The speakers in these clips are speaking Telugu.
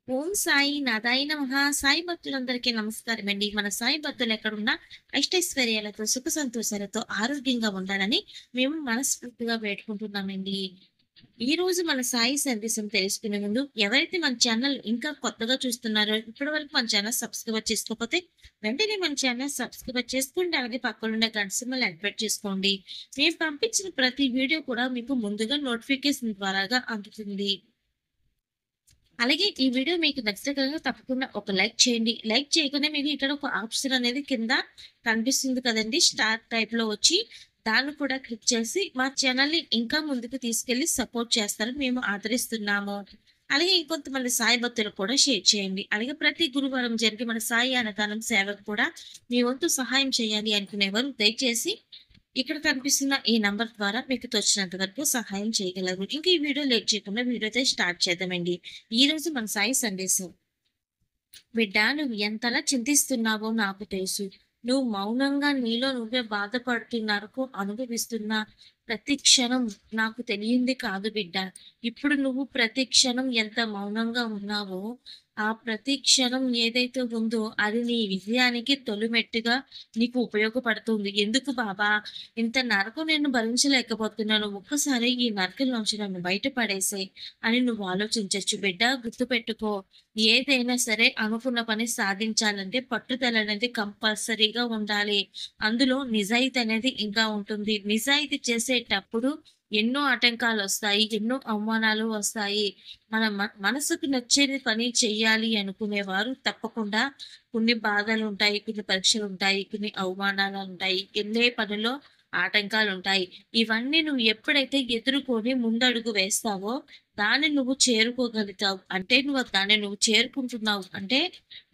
ఓం సాయి నాథాయ నమః. సాయి భక్తులందరికీ నమస్కారమండి. మన సాయి భక్తులు ఎక్కడున్నా అష్టైశ్వర్యాలతో, సుఖ సంతోషాలతో ఆరోగ్యంగా ఉండాలని మేము మనస్ఫూర్తిగా వేడుకుంటున్నామండి. ఈ రోజు మన సాయి సందేశం తెలుసుకునే ముందు ఎవరైతే మన ఛానల్ ఇంకా కొత్తగా చూస్తున్నారో ఇప్పటివరకు మన ఛానల్ సబ్స్క్రైబ్ చేసుకోకపోతే వెంటనే మన ఛానల్ సబ్స్క్రైబ్ చేసుకోండి. అలాగే పక్కనున్న గంట సింబల్ యాక్టివేట్ చేసుకోండి. మేము పంపించిన ప్రతి వీడియో కూడా మీకు ముందుగా నోటిఫికేషన్ ద్వారాగా అందుతుంది. అలాగే ఈ వీడియో మీకు నచ్చితే కనుక తప్పకుండా ఒక లైక్ చేయండి. లైక్ చేయగానే మీకు ఇక్కడ ఒక ఆప్షన్ అనేది కింద కనిపిస్తుంది కదండీ! స్టార్ టైప్‌లో వచ్చి దాన్ని కూడా క్లిక్ చేసి మా ఛానల్‌ని ఇంకా ముందుకు తీసుకెళ్ళి సపోర్ట్ చేస్తారని మేము ఆదరిస్తున్నాము. అలాగే ఇంకొంతమంది సాయి భక్తులకు కూడా షేర్ చేయండి. అలాగే ప్రతి గురువారం జరిగే మన సాయి అన్నదానం సేవకు కూడా మీ వంతు సహాయం చేయాలి అనుకునేవారు దయచేసి ఇక్కడ కనిపిస్తున్న ఈ నంబర్ ద్వారా మీకు తోచినంత వరకు సహాయం చేయగలరు. ఇంకా ఈ వీడియో లేట్ చేయకుండా వీడియో అయితే స్టార్ట్ చేద్దామండి. ఈ రోజు మన సాయి సందేశం. బిడ్డ, నువ్వు ఎంతలా చింతిస్తున్నావో నాకు తెలుసు. నువ్వు మౌనంగా నీలో నువ్వే బాధపడుతున్నరకు అనుభవిస్తున్న ప్రతి క్షణం నాకు తెలియంది కాదు బిడ్డ. ఇప్పుడు నువ్వు ప్రతి క్షణం ఎంత మౌనంగా ఉన్నావో, ఆ ప్రతి క్షణం ఏదైతే ఉందో అది నీ విజయానికి తొలిమెట్టుగా నీకు ఉపయోగపడుతుంది. ఎందుకు బాబా, ఇంత నరకం నేను భరించలేకపోతున్నాను. ఒక్కసారి ఈ నరకం నుంచి నన్ను బయటపడేసేయ్ అని నువ్వు ఆలోచించొచ్చు బిడ్డ. గుర్తుపెట్టుకో, ఏదైనా సరే అనుకున్న పని సాధించాలంటే పట్టుదల అనేది కంపల్సరీగా ఉండాలి. అందులో నిజాయితీ అనేది ఇంకా ఉంటుంది. నిజాయితీ చేసేటప్పుడు ఎన్నో ఆటంకాలొస్తాయి. ఎన్నో అవమానాలు వస్తాయి. మన మనసుకు నచ్చేది పని చెయ్యాలి అనుకునేవారు తప్పకుండా కొన్ని బాధలుంటాయి, కొన్ని పరీక్షలుంటాయి, కొన్ని అవమానాలుంటాయి. ఎళ్ళే పనిలో ఆటంకాలుంటాయి. ఇవన్నీ నువ్వు ఎప్పుడైతే ఎదుర్కొని ముందడుగు వేస్తావో దాన్ని నువ్వు చేరుకోగలుగుతావు. అంటే దాన్ని నువ్వు చేరుకుంటున్నావు. అంటే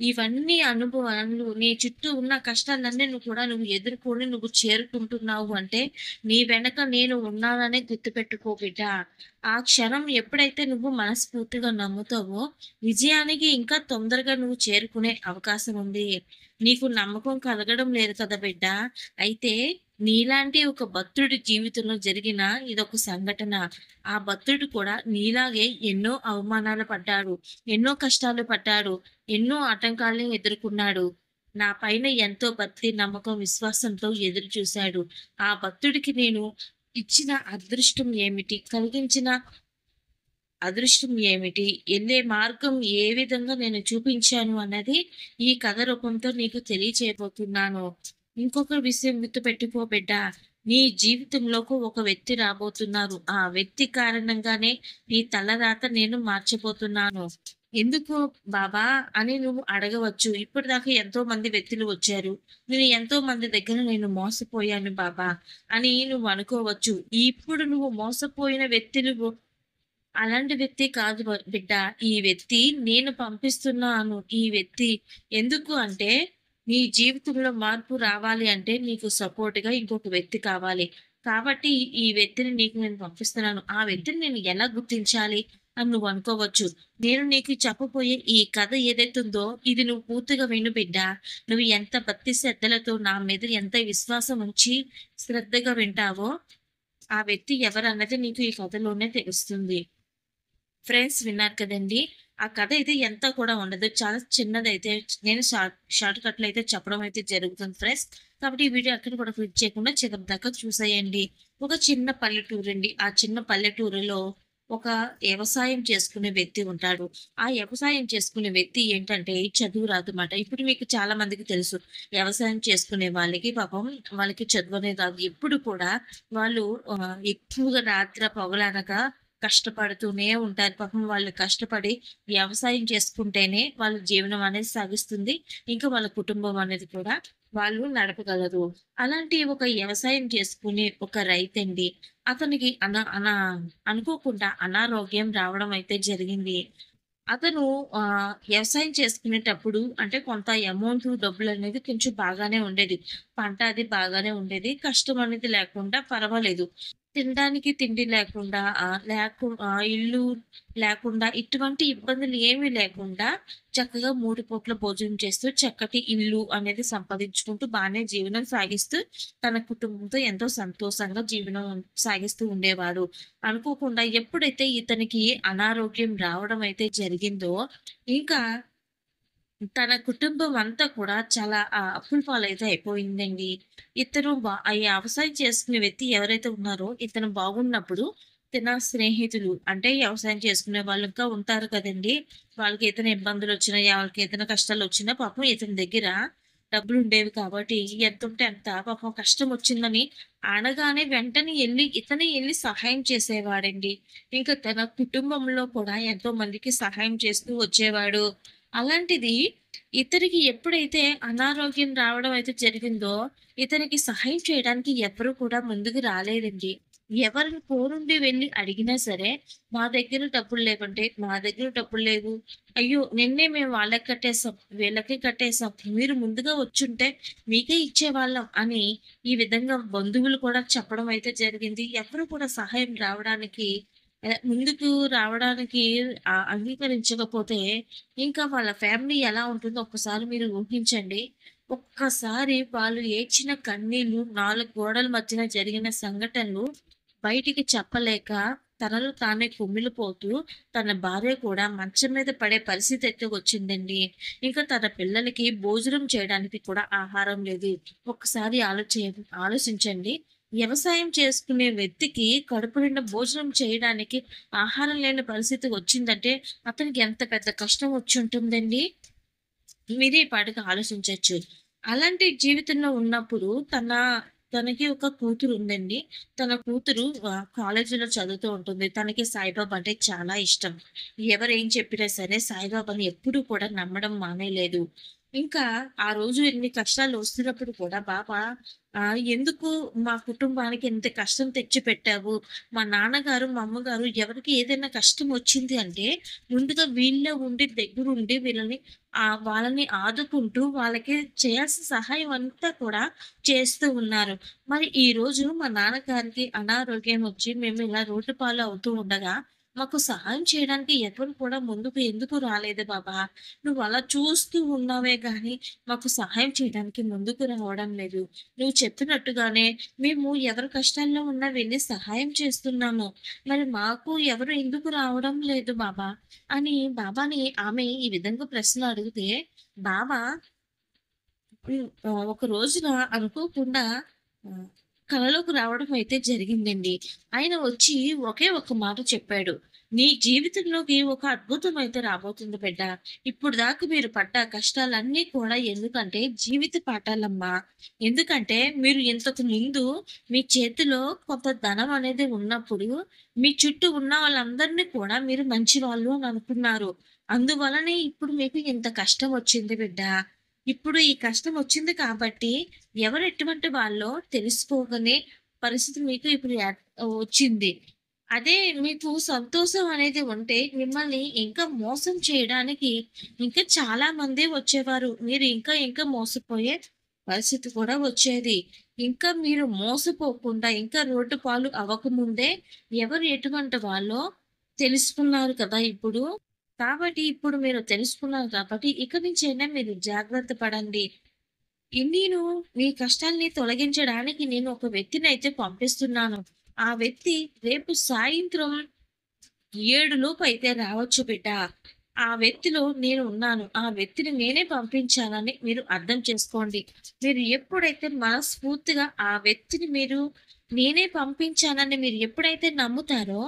ఇవన్నీ అనుభవాలు నీ చుట్టూ ఉన్న కష్టాలన్నీ నువ్వు ఎదుర్కొని నువ్వు చేరుకుంటున్నావు అంటే నీ వెనక నేను ఉన్నాననే గుర్తుపెట్టుకో బిడ్డ. ఆ క్షణం ఎప్పుడైతే నువ్వు మనస్ఫూర్తిగా నమ్ముతావో విజయానికి ఇంకా తొందరగా నువ్వు చేరుకునే అవకాశం ఉంది. నీకు నమ్మకం కలగడం లేదు కదా బిడ్డ. అయితే నీలాంటి ఒక భక్తుడి జీవితంలో జరిగిన ఇదొక సంఘటన. ఆ భక్తుడు కూడా నీలాగే ఎన్నో అవమానాలు పడ్డాడు. ఎన్నో కష్టాలు పడ్డాడు. ఎన్నో ఆటంకాలను ఎదుర్కొన్నాడు. నా పైన ఎంతో భక్తి, నమ్మకం, విశ్వాసంతో ఎదురు చూశాడు. ఆ భక్తుడికి నేను ఇచ్చిన అదృష్టం ఏమిటి? కలిగించిన అదృష్టం ఏమిటి? ఎళ్ళే మార్గం ఏ విధంగా నేను చూపించాను అన్నది ఈ కథ రూపంతో నీకు తెలియచేయబోతున్నాను. ఇంకొక విషయం గుర్తుపెట్టుకో బిడ్డ. నీ జీవితంలోకి ఒక వ్యక్తి రాబోతున్నారు. ఆ వ్యక్తి కారణంగానే నీ తలరాత నేను మార్చబోతున్నాను. ఎందుకు బాబా అని నువ్వు అడగవచ్చు. ఇప్పటిదాకా ఎంతో మంది వ్యక్తులు వచ్చారు. ఎంతో మంది దగ్గర నేను మోసపోయాను బాబా అని నువ్వు అనుకోవచ్చు. ఇప్పుడు నువ్వు మోసపోయిన వ్యక్తులు అలాంటి వ్యక్తి కాదు బిడ్డ. ఈ వ్యక్తి నేను పంపిస్తున్నాను. ఈ వ్యక్తి ఎందుకు అంటే నీ జీవితంలో మార్పు రావాలి అంటే నీకు సపోర్ట్‌గా ఇంకొక వ్యక్తి కావాలి. కాబట్టి ఈ వ్యక్తిని నీకు నేను పంపిస్తున్నాను. ఆ వ్యక్తిని నేను ఎలా గుర్తించాలి అని నువ్వు అనుకోవచ్చు. నేను నీకు చెప్పబోయే ఈ కథ ఏదైతే ఉందో ఇది నువ్వు పూర్తిగా విను బిడ్డ. నువ్వు ఎంత భక్తి శ్రద్ధలతో నా మీద ఎంత విశ్వాసం ఉంచి శ్రద్ధగా వింటావో ఆ వ్యక్తి ఎవరన్నది నీకు ఈ కథలోనే తెలుస్తుంది. ఫ్రెండ్స్, విన్నారు కదండీ! ఆ కథ అయితే ఎంత కూడా ఉండదు. చాలా చిన్నదైతే నేను షార్ట్ కట్‌లో అయితే చెప్పడం అయితే జరుగుతుంది ఫ్రెండ్స్. కాబట్టి ఈ వీడియో ఎక్కడ కూడా క్లిక్ చేయకుండా చివరి దాకా చూసేయండి. ఒక చిన్న పల్లెటూరండి. ఆ చిన్న పల్లెటూరులో ఒక వ్యవసాయం చేసుకునే వ్యక్తి ఉంటాడు. ఆ వ్యవసాయం చేసుకునే వ్యక్తి ఏంటంటే చదువు రాదన్నమాట. ఇప్పుడు మీకు చాలా మందికి తెలుసు. వ్యవసాయం చేసుకునే వాళ్ళకి పాపం వాళ్ళకి చదువనేది రాదు. ఎప్పుడు కూడా వాళ్ళు ఎక్కువగా రాత్రి పగలనక కష్టపడుతూనే ఉంటారు. పాపం వాళ్ళు కష్టపడి వ్యవసాయం చేసుకుంటేనే వాళ్ళ జీవనం అనేది సాగిస్తుంది. ఇంకా వాళ్ళ కుటుంబం అనేది కూడా వాళ్ళు నడపగలరు. అలాంటి ఒక వ్యవసాయం చేసుకునే ఒక రైతండి. అతనికి అనుకోకుండా అనారోగ్యం రావడం అయితే జరిగింది. అతను వ్యవసాయం చేసుకునేటప్పుడు అంటే కొంత అమౌంట్ డబ్బులనేది కొంచెం బాగానే ఉండేది. పంట అది బాగానే ఉండేది. కష్టం అనేది లేకుండా పర్వాలేదు. తినడానికి తిండి లేకుండా ఇల్లు లేకుండా ఇటువంటి ఇబ్బందులు ఏమీ లేకుండా చక్కగా 3 పూట్ల భోజనం చేస్తూ చక్కటి ఇల్లు అనేది సంపాదించుకుంటూ బానే జీవనం సాగిస్తూ తన కుటుంబంతో ఎంతో సంతోషంగా జీవనం సాగిస్తూ ఉండేవాడు. అనుకోకుండా ఎప్పుడైతే ఇతనికి అనారోగ్యం రావడం అయితే జరిగిందో ఇంకా తన కుటుంబం అంతా కూడా చాలా అప్పుల పాలైతే అయిపోయిందండి. ఇతను ఈ వ్యవసాయం చేసుకునే వ్యక్తి ఎవరైతే ఉన్నారో ఇతను బాగున్నప్పుడు తన స్నేహితులు అంటే వ్యవసాయం చేసుకునే వాళ్ళు ఇంకా ఉంటారు కదండీ! వాళ్ళకి ఏదైనా ఇబ్బందులొచ్చినా, వాళ్ళకి ఏదైనా కష్టాలొచ్చినా పాపం ఇతని దగ్గర డబ్బులుండేవి కాబట్టి ఎంతుంటే అంత పాపం కష్టమొచ్చిందని అనగానే వెంటనే ఇతనే ఎళ్లి సహాయం చేసేవాడండి. ఇంకా తన కుటుంబంలో కూడా ఎంతో మందికి సహాయం చేస్తూ వచ్చేవాడు. అలాంటిది ఇతనికి ఎప్పుడైతే అనారోగ్యం రావడం అయితే జరిగిందో, ఇతనికి సహాయం చేయడానికి ఎవ్వరు కూడా ముందుకు రాలేదండి. ఎవరిని పోరుండి వెళ్లి అడిగినా సరే, "మా దగ్గర డబ్బులు లేవంటే, మా దగ్గర డబ్బులు లేవు. అయ్యో! నిన్నే మేము వాళ్ళకి కట్టేసాం, వీళ్ళకి కట్టేసాం. మీరు ముందుగా వచ్చుంటే మీకే ఇచ్చేవాళ్ళం" అని ఈ విధంగా బంధువులు కూడా చెప్పడం అయితే జరిగింది. ఎవ్వరు కూడా సహాయం రావడానికి ముందుకు రావడానికి అంగీకరించకపోతే, ఇంకా వాళ్ళ ఫ్యామిలీ ఎలా ఉంటుందో ఒక్కసారి మీరు ఊహించండి. ఒక్కసారి వాళ్ళు ఏడ్చిన కన్నీళ్ళు, 4 గోడల మధ్యన జరిగిన సంఘటనలు బయటికి చెప్పలేక, తనలో తానే కుమిలిపోతూ, తన భార్య కూడా మంచం మీద పడే పరిస్థితయితే వచ్చిందండి. ఇంకా తన పిల్లలకి భోజనం చేయడానికి కూడా ఆహారం లేదు. ఒక్కసారి ఆలోచించండి. వ్యవసాయం చేసుకునే వ్యక్తికి కడుపు నిండా భోజనం చేయడానికి ఆహారం లేని పరిస్థితి వచ్చిందంటే, అతనికి ఎంత పెద్ద కష్టం వచ్చుంటుందండి? మీరే ఈ పాటికి ఆలోచించొచ్చు. అలాంటి జీవితంలో ఉన్నప్పుడు తనకి ఒక కూతురు ఉందండి. తన కూతురు కాలేజీలో చదువుతూ ఉంటుంది. తనకి సాయిబాబా అంటే చాలా ఇష్టం. ఎవరేం చెప్పినా సరే సాయిబాబాని ఎప్పుడూ కూడా నమ్మడం మానేయలేదు. ఇంకా ఆ రోజు ఎన్ని కష్టాలు వస్తున్నప్పుడు కూడా బాబా ఎందుకు మా కుటుంబానికి ఇంత కష్టం తెచ్చిపెట్టావు? మా నాన్నగారు, మా అమ్మగారు ఎవరికి ఏదైనా కష్టం వచ్చింది అంటే ముందుగా వీళ్ళే ఉండి దగ్గరుండి వాళ్ళని ఆదుకుంటూ వాళ్ళకి చేయాల్సిన సహాయం అంతా కూడా చేస్తూ ఉన్నారు. మరి ఈరోజు మా నాన్నగారికి అనారోగ్యం వచ్చి మేము ఇలా రోడ్డు పాలు అవుతూ ఉండగా, మాకు సహాయం చేయడానికి ఎవరు కూడా ముందుకు ఎందుకు రాలేదు బాబా? నువ్వు అలా చూస్తూ ఉన్నావే గానీ, మాకు సహాయం చేయడానికి ముందుకు రావడం లేదు. నువ్వు చెప్పినట్టుగానే మేము ఎవరి కష్టాల్లో ఉన్నా వెళ్లి సహాయం చేస్తున్నాము. మరి మాకు ఎవరు ఎందుకు రావడం లేదు బాబా? అని బాబాని ఆమె ఈ విధంగా ప్రశ్న అడిగితే, బాబా ఒక రోజున అనుకోకుండా ఆహ్, కలలోకి రావడం అయితే జరిగిందండి. ఆయన వచ్చి ఒకే ఒక్క మాట చెప్పాడు. "నీ జీవితంలోకి ఒక అద్భుతం అయితే రాబోతుంది బిడ్డ. ఇప్పుడు దాకా మీరు పడ్డ కష్టాలన్నీ కూడా ఎందుకంటే జీవిత పాఠాలమ్మా. ఎందుకంటే మీరు ఇంతకు ముందు మీ చేతిలో కొంత ధనం అనేది ఉన్నప్పుడు మీ చుట్టూ ఉన్న వాళ్ళందరిని కూడా మీరు మంచివాళ్ళు అని అనుకున్నారు. అందువలనే ఇప్పుడు మీకు ఇంత కష్టం వచ్చింది బిడ్డ. ఇప్పుడు ఈ కష్టం వచ్చింది కాబట్టి ఎవరు ఎటువంటి వాళ్ళో తెలుసుకోగనే పరిస్థితి మీకు ఇప్పుడు వచ్చింది. అదే మీకు సంతోషం అనేది ఉంటే మిమ్మల్ని ఇంకా మోసం చేయడానికి ఇంకా చాలా మందే వచ్చేవారు. మీరు ఇంకా మోసపోయే పరిస్థితి కూడా వచ్చేది. ఇంకా మీరు మోసపోకుండా ఇంకా రోడ్డు పాలు అవ్వకముందే ఎవరు ఎటువంటి వాళ్ళో తెలుసుకున్నారు కదా ఇప్పుడు. కాబట్టి ఇప్పుడు మీరు తెలుసుకున్నారు కాబట్టి ఇక నుంచైనా మీరు జాగ్రత్త పడండి. నేను మీ కష్టాల్ని తొలగించడానికి నేను ఒక వ్యక్తినైతే పంపిస్తున్నాను. ఆ వ్యక్తి రేపు సాయంత్రం 7 లోపు అయితే రావచ్చు బిడ్డ. ఆ వ్యక్తిలో నేను ఉన్నాను. ఆ వ్యక్తిని నేనే పంపించానని మీరు అర్థం చేసుకోండి. మీరు ఎప్పుడైతే మనస్ఫూర్తిగా ఆ వ్యక్తిని నేనే పంపించానని మీరు ఎప్పుడైతే నమ్ముతారో,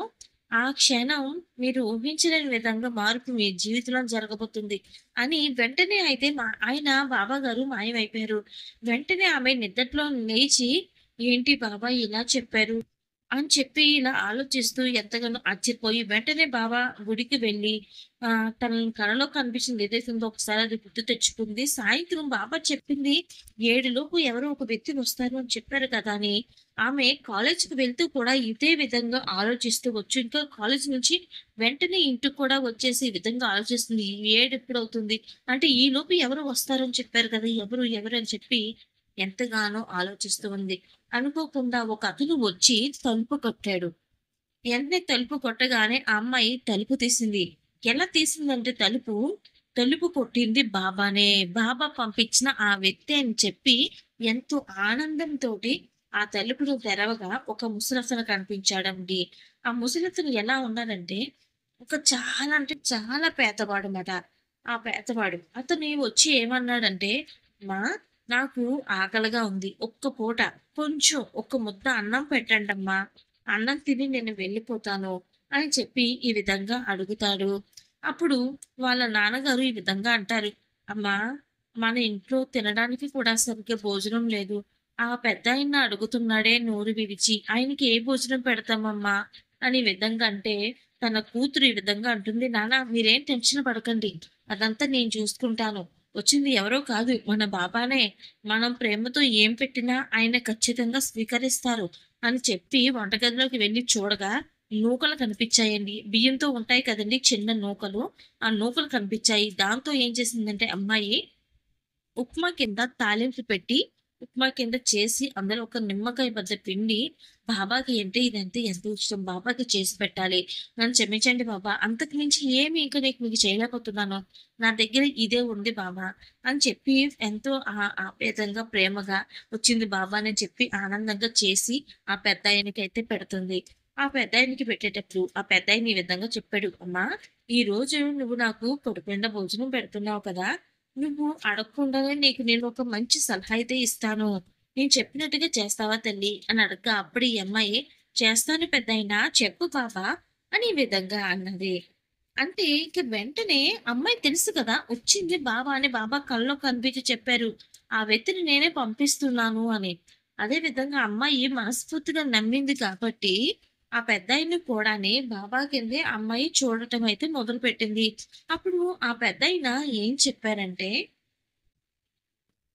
ఆ క్షణం మీరు ఊహించలేని విధంగా మార్పు మీ జీవితంలో జరగబోతుంది అని వెంటనే అయితే ఆయన బాబాగారు మాయమైపోయారు. వెంటనే ఆమె నిద్దట్లో లేచి, "ఏంటి బాబా ఇలా చెప్పారు?" అని చెప్పి ఇలా ఆలోచిస్తూ ఎంతగానో ఆశ్చర్యపోయి వెంటనే బాబా గుడికి వెళ్ళి తన కలలో కనిపించింది ఏదైతే ఉందో ఒకసారి అది గుర్తు తెచ్చుకుంది. సాయంత్రం బాబా చెప్పింది 7 లోపు ఎవరో ఒక వ్యక్తి వస్తారు అని చెప్పారు కదా! అని ఆమె కాలేజ్‌కి వెళ్తూ కూడా ఇదే విధంగా ఆలోచిస్తూ వచ్చు. ఇంకా కాలేజ్ నుంచి వెంటనే ఇంటికి కూడా వచ్చేసి ఈ విధంగా ఆలోచిస్తుంది. 7 ఎప్పుడవుతుంది? అంటే ఈలోపు ఎవరో వస్తారని చెప్పారు కదా! ఎవరు? ఎవరు? అని చెప్పి ఎంతగానో ఆలోచిస్తూ ఉంది. అనుకోకుండా ఒక అతను వచ్చి తలుపు కొట్టాడు. వెంటనే తలుపు కొట్టగానే ఆ అమ్మాయి తలుపు తీసింది. ఎలా తీసిందంటే తలుపు కొట్టింది బాబానే. బాబా పంపించిన ఆ వ్యక్తి అని చెప్పి ఎంతో ఆనందంతోటి ఆ తలుపును తెరవగా ఒక ముసలతను కనిపించాడండి. ఆ ముసలతను ఎలా ఉన్నాడంటే చాలా అంటే చాలా పేదవాడనమాట. ఆ పేదవాడు. అతను వచ్చి ఏమన్నాడంటే, "అమ్మా నాకు ఆకలిగా ఉంది. ఒక్క పూట కొంచెం ఒక్క ముద్ద అన్నం పెట్టండమ్మా. అన్నం తిని నేను వెళ్ళిపోతాను" అని చెప్పి ఈ విధంగా అడుగుతాడు. అప్పుడు వాళ్ళ నాన్నగారు ఈ విధంగా అంటారు, "అమ్మా మన ఇంట్లో తినడానికి కూడా సరిగ్గా భోజనం లేదు. ఆ పెద్దాయన అడుగుతున్నాడే నోరు విరిచి, ఆయనకి ఏ భోజనం పెడతామమ్మా" అని ఈ విధంగా అంటే తన కూతురు ఈ విధంగా అంటుంది, "నాన్న మీరేం టెన్షన్ పడకండి. అదంతా నేను చూసుకుంటాను. వచ్చింది ఎవరో కాదు మన బాబానే. మనం ప్రేమతో ఏం పెట్టినా ఆయన ఖచ్చితంగా స్వీకరిస్తారు" అని చెప్పి వంటగదిలోకి వెళ్లి చూడగా నూకలు కనిపించాయండి. బియ్యంతో ఉంటాయి కదండీ చిన్న నూకలు. ఆ నూకలు కనిపించాయి. దాంతో ఏం చేసిందంటే అమ్మాయి ఉప్మా కింద తాలింపు పెట్టి, ఉప్మా కింద చేసి అందులో ఒక నిమ్మకాయ బద్ద పిండి బాబాకి అంటే ఇదంటే ఎంతో ఇష్టం. బాబాకి చేసి పెట్టాలి. నన్ను క్షమించండి బాబా. అంతకు మించి ఏమి ఇంక మీకు చేయలేకపోతున్నాను. నా దగ్గర ఇదే ఉంది బాబా అని చెప్పి ఎంతో ఆప్యాయంగా, ప్రేమగా వచ్చింది బాబా అని చెప్పి ఆనందంగా చేసి ఆ పెద్దాయనకైతే పెడుతుంది. ఆ పెద్దాయనకి పెట్టేటప్పుడు ఆ పెద్దాయన ఈ విధంగా చెప్పాడు, "అమ్మా ఈరోజు నువ్వు నాకు కడుపు నిండా భోజనం పెడుతున్నావు కదా! నువ్వు అడగకుండానే నేను ఒక మంచి సలహా అయితే ఇస్తాను. నేను చెప్పినట్టుగా చేస్తావా తల్లి? అని అడగ్గా అప్పుడు ఈ అమ్మాయి చేస్తాను పెద్దాయనా చెప్పు బాబా అని ఈ విధంగా అన్నది. అంటే ఇక వెంటనే అమ్మాయి తెలుసు కదా! వచ్చింది బాబా అని బాబా కల్లో కనిపించి చెప్పారు. ఆ వ్యక్తిని నేనే పంపిస్తున్నాను అని. అదే విధంగా అమ్మాయి మనస్ఫూర్తిగా నమ్మింది కాబట్టి ఆ పెద్దాయన్ని కూడాని బాబా కిందే అమ్మాయి చూడటం అయితే మొదలుపెట్టింది. అప్పుడు ఆ పెద్దాయన ఏం చెప్పారంటే,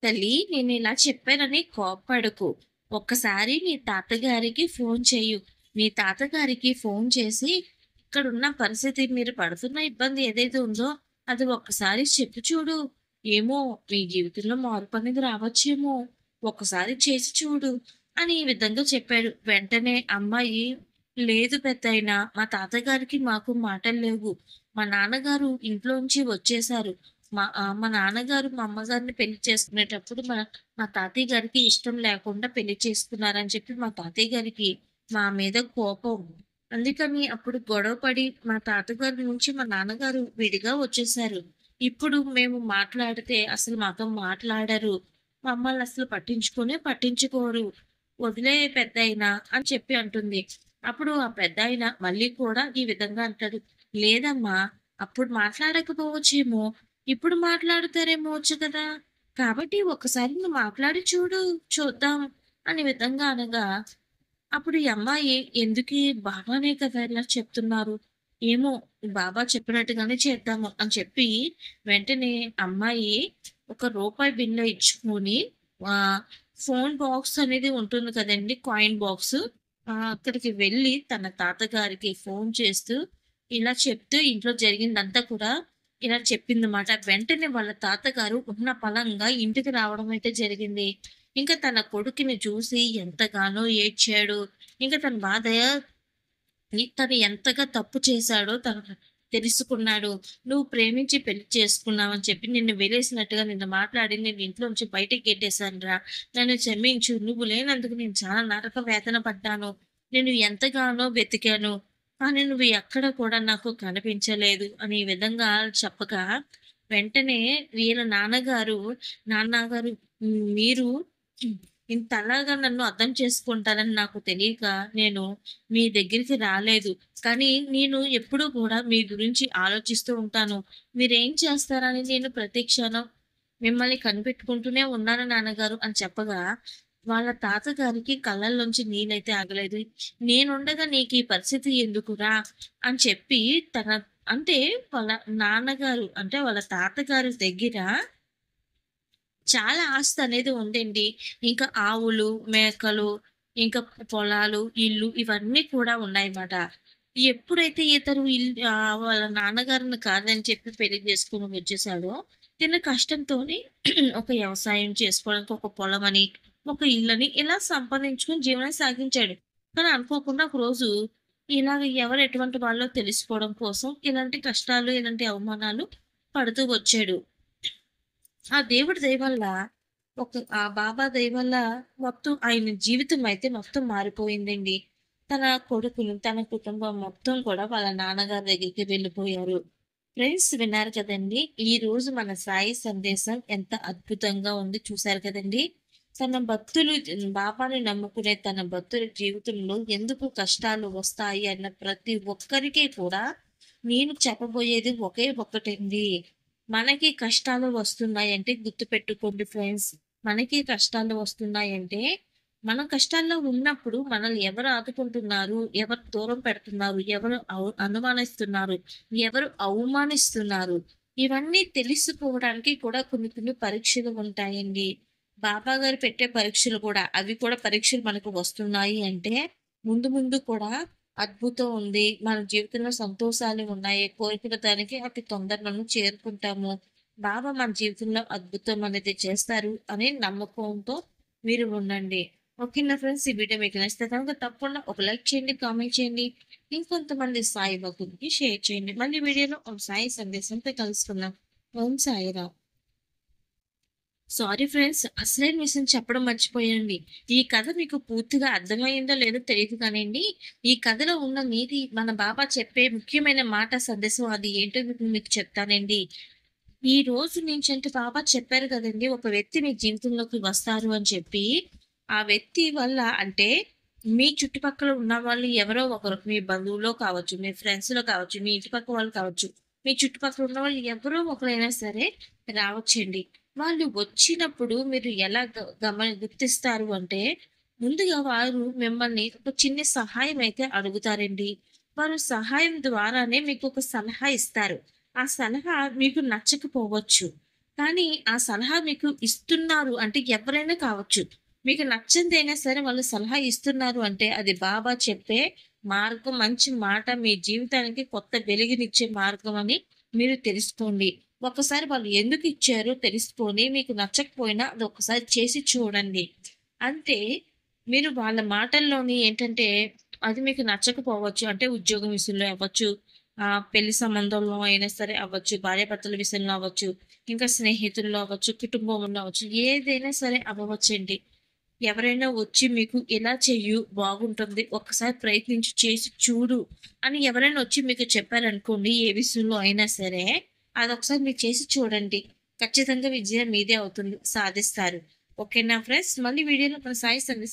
"తల్లి నేనిలా చెప్పానని కోప్పడకు. ఒక్కసారి మీ తాతగారికి ఫోను చెయ్యు. మీ తాతగారికి ఫోను చేసి ఇక్కడున్న పరిస్థితి మీరు పడుతున్న ఇబ్బంది ఏదైతే ఉందో అది ఒక్కసారి చెప్పి చూడు. ఏమో మీ జీవితంలో మార్పనేది రావచ్చేమో. ఒక్కసారి చేసి చూడు" అని ఈ విధంగా చెప్పాడు. వెంటనే అమ్మాయి, "లేదు పెద్దాయనా మా తాతగారికి మాకు మాటలు లేవు. మా నాన్నగారు ఇంట్లోంచి వచ్చేశారు. మా నాన్నగారు మా అమ్మగారిని పెళ్లి చేసుకునేటప్పుడు మా తాతయ్య గారికి ఇష్టం లేకుండా పెళ్లి చేసుకున్నారని చెప్పి మా తాతయ్య గారికి మా మీద కోపం. అందుకని అప్పుడు గొడవ పడి మా తాతగారి నుంచి మా నాన్నగారు విడిగా వచ్చేశారు. ఇప్పుడు మేము మాట్లాడితే అసలు మాతో మాట్లాడరు. మమ్మల్ని అసలు పట్టించుకోరు. వదిలేయ్ పెద్దాయనా అని చెప్పి అంటుంది. అప్పుడు ఆ పెద్దాయన మళ్ళీ కూడా ఈ విధంగా అంటాడు, "లేదమ్మా అప్పుడు మాట్లాడకపోవచ్చేమో. ఇప్పుడు మాట్లాడుతారేమోవచ్చు కదా! కాబట్టి ఒక్కసారి నువ్వు మాట్లాడి చూడు. చూద్దాం" అనే విధంగా అనగా, అప్పుడు ఈ అమ్మాయి ఎందుకీ బాబానే కదా ఇలా చెప్తున్నారు. ఏమో బాబా చెప్పినట్టుగానే చేద్దాము అని చెప్పి వెంటనే అమ్మాయి ఒక రూపాయి బిల్ల ఇచ్చుకొని ఆహ్, ఫోను బాక్స్ అనేది ఉంటుంది కదండీ! Coin box. అక్కడికి వెళ్ళి తన తాతగారికి ఫోను చేస్తూ ఇలా చెప్తూ ఇంట్లో జరిగిందంతా కూడా ఇలా చెప్పిందమాట. వెంటనే వాళ్ళ తాతగారు ఉన్న పళంగా ఇంటికి రావడం అయితే జరిగింది. ఇంక తన కొడుకుని చూసి ఎంతగానో ఏడ్చాడు. ఇంక తన బాధ తను ఎంతగా తప్పు చేశాడో తను తెలుసుకున్నాడు. "నువ్వు ప్రేమించి పెళ్లి చేసుకున్నావని చెప్పి నిన్ను వెలేసినట్టుగా నిన్ను మాట్లాడి నేను ఇంట్లోంచి బయటికి గెట్టేశానురా. నన్ను క్షమించు. నువ్వు లేనందుకు నేను చాలా నరక వేదన పడ్డాను. నేను ఎంతగానో వెతికాను. కానీ నువ్వు ఎక్కడ కూడా నాకు కనిపించలేదు" అని ఈ విధంగా చెప్పగా, వెంటనే వీళ్ళ నాన్నగారు మీరు ఇంతలాగా నన్ను అర్థం చేసుకుంటారని నాకు తెలియక నేను మీ దగ్గరికి రాలేదు. కానీ నేను ఎప్పుడూ కూడా మీ గురించి ఆలోచిస్తూ ఉంటాను. మీరేం చేస్తారని నేను ప్రతి క్షణం మిమ్మల్ని కనిపెట్టుకుంటూనే ఉన్నాను నాన్నగారు అని చెప్పగా, వాళ్ళ తాతగారికి కళ్ళల్లోంచి నీళ్ళైతే ఆగలేదు. నేనుండగా నీకీ పరిస్థితి ఎందుకురా అని చెప్పి తన అంటే వాళ్ళ నాన్నగారు అంటే వాళ్ళ తాతగారి దగ్గర చాలా ఆస్తనేది ఉందండి. ఇంకా ఆవులు, మేకలు, ఇంకా పొలాలు, ఇల్లు ఇవన్నీ కూడా ఉన్నాయన్నమాట. ఎప్పుడైతే ఇతను వాళ్ళ నాన్నగారిని కాదని చెప్పి పెళ్లి చేసుకొని వచ్చేసాడో, తిన కష్టంతోని ఒక వ్యవసాయం చేసుకోవడానికి ఒక పొలమని, ఒక ఇల్లని ఇలా సంపాదించుకొని జీవనం సాగించాడు. కానీ అనుకోకుండా ఒకరోజు ఇలాగ ఎవరు ఎటువంటి వాళ్ళో తెలుసుకోవడం కోసం ఇలాంటి కష్టాలు, ఇలాంటి అవమానాలు పడుతూ వచ్చాడు. ఆ దేవుడి దయ వల్ల ఆ బాబా దయ వల్ల మొత్తం ఆయన జీవితం అయితే మొత్తం మారిపోయిందండి. తన కొడుకులు, తన కుటుంబం మొత్తం కూడా వాళ్ళ నాన్నగారి దగ్గరికి వెళ్ళిపోయారు. ఫ్రెండ్స్ విన్నారు కదండీ! ఈరోజు మన సాయి సందేశం ఎంత అద్భుతంగా ఉంది చూసారు కదండీ! తన భక్తులు బాబాని నమ్ముకునే తన భక్తుల జీవితంలో ఎందుకు కష్టాలు వస్తాయి అన్న ప్రతి ఒక్కరికి కూడా నేను చెప్పబోయేది ఒకే ఒక్కటండి. మనకి కష్టాలు వస్తున్నాయంటే గుర్తుపెట్టుకోండి ఫ్రెండ్స్. మనకి కష్టాలు వస్తున్నాయంటే, మనం కష్టాల్లో ఉన్నప్పుడు మనల్ని ఎవరు ఆదుకుంటున్నారు, ఎవరు దూరం పెడుతున్నారు, ఎవరు అనుమానిస్తున్నారు, ఎవరు అవమానిస్తున్నారు. ఇవన్నీ తెలుసుకోవడానికి కూడా కొన్ని కొన్ని పరీక్షలు ఉంటాయండి. బాబా గారు పెట్టే పరీక్షలు కూడా అవి కూడా పరీక్షలు మనకు వస్తున్నాయి అంటే, ముందు ముందు కూడా అద్భుతం ఉంది. మన జీవితంలో సంతోషాలు ఉన్నాయి. కోరుకున్న దానికి అతి తొందరలోనే చేరుకుంటాము. బాబా మన జీవితంలో అద్భుతం అనేది చేస్తారు అనే నమ్మకంతో మీరు ఉండండి. ఓకేనా ఫ్రెండ్స్? ఈ వీడియో మీకు నచ్చితే కనుక తప్పకుండా ఒక లైక్ చేయండి, కామెంట్ చేయండి. ఇంకొంతమంది సాయి భక్తులకి షేర్ చేయండి. మళ్ళీ వీడియోలో ఒక సాయి సందేశంతో కలుసుకుందాం. ఓం సాయిరాం. Sorry friends. అసలైన విషయం చెప్పడం మర్చిపోయానండి. ఈ కథ మీకు పూర్తిగా అర్థమయిందో లేదో తెలీదు కానియండి, ఈ కథలో ఉన్న నీతి మన బాబా చెప్పే ముఖ్యమైన మాట సందేశం అది ఏంటో మీకు చెప్తానండి. ఈ రోజు నుంచంటే బాబా చెప్పారు కదండీ! ఒక వ్యక్తి మీ జీవితంలోకి వస్తారు అని చెప్పి. ఆ వ్యక్తి వల్ల అంటే మీ చుట్టుపక్కల ఉన్న వాళ్ళు ఎవరో ఒకరు మీ బంధువులో కావచ్చు, మీ ఫ్రెండ్స్‌లో కావచ్చు, మీ ఇంటి పక్క వాళ్ళు కావచ్చు. మీ చుట్టుపక్కల ఉన్న వాళ్ళు ఎవరో ఒకరైనా సరే రావచ్చండి. వాళ్ళు వచ్చినప్పుడు మీరు ఎలా గుర్తిస్తారు అంటే, ముందుగా వారు మిమ్మల్ని ఒక చిన్న సహాయం అయితే అడుగుతారండి. వారు సహాయం ద్వారానే మీకు ఒక సలహా ఇస్తారు. ఆ సలహా మీకు నచ్చకపోవచ్చు. కానీ ఆ సలహా మీకు ఇస్తున్నారు అంటే ఎవరైనా కావచ్చు. మీకు నచ్చనిదైనా సరే వాళ్ళు సలహా ఇస్తున్నారు అంటే అది బాబా చెప్పే మార్గం, మంచి మాట మీ జీవితానికి కొత్త వెలుగునిచ్చే మార్గం అని మీరు తెలుసుకోండి. ఒక్కసారి వాళ్ళు ఎందుకు ఇచ్చారో తెలుసుకొని మీకు నచ్చకపోయినా అది ఒక్కసారి చేసి చూడండి. అంటే మీరు వాళ్ళ మాటల్లోని ఏంటంటే అది మీకు నచ్చకపోవచ్చు. అంటే ఉద్యోగం విషయంలో అవ్వచ్చు, పెళ్లి సంబంధంలో అయినా సరే అవ్వచ్చు, భార్యాభర్తల విషయంలో అవ్వచ్చు, ఇంకా స్నేహితుల్లో అవ్వచ్చు, కుటుంబంలో అవ్వచ్చు, ఏదైనా సరే అవ్వవచ్చండి. ఎవరైనా వచ్చి మీకు ఇలా చెయ్యు బాగుంటుంది. ఒక్కసారి ప్రయత్నించి చేసి చూడు అని ఎవరైనా వచ్చి మీకు చెప్పారనుకోండి, ఏ విషయంలో అయినా సరే, అదొకసారి మీరు చేసి చూడండి. ఖచ్చితంగా విజయం మీదే అవుతుంది. సాధిస్తారు. ఓకేనా ఫ్రెండ్స్? మళ్ళీ వీడియోలో మన సాయి సందేశం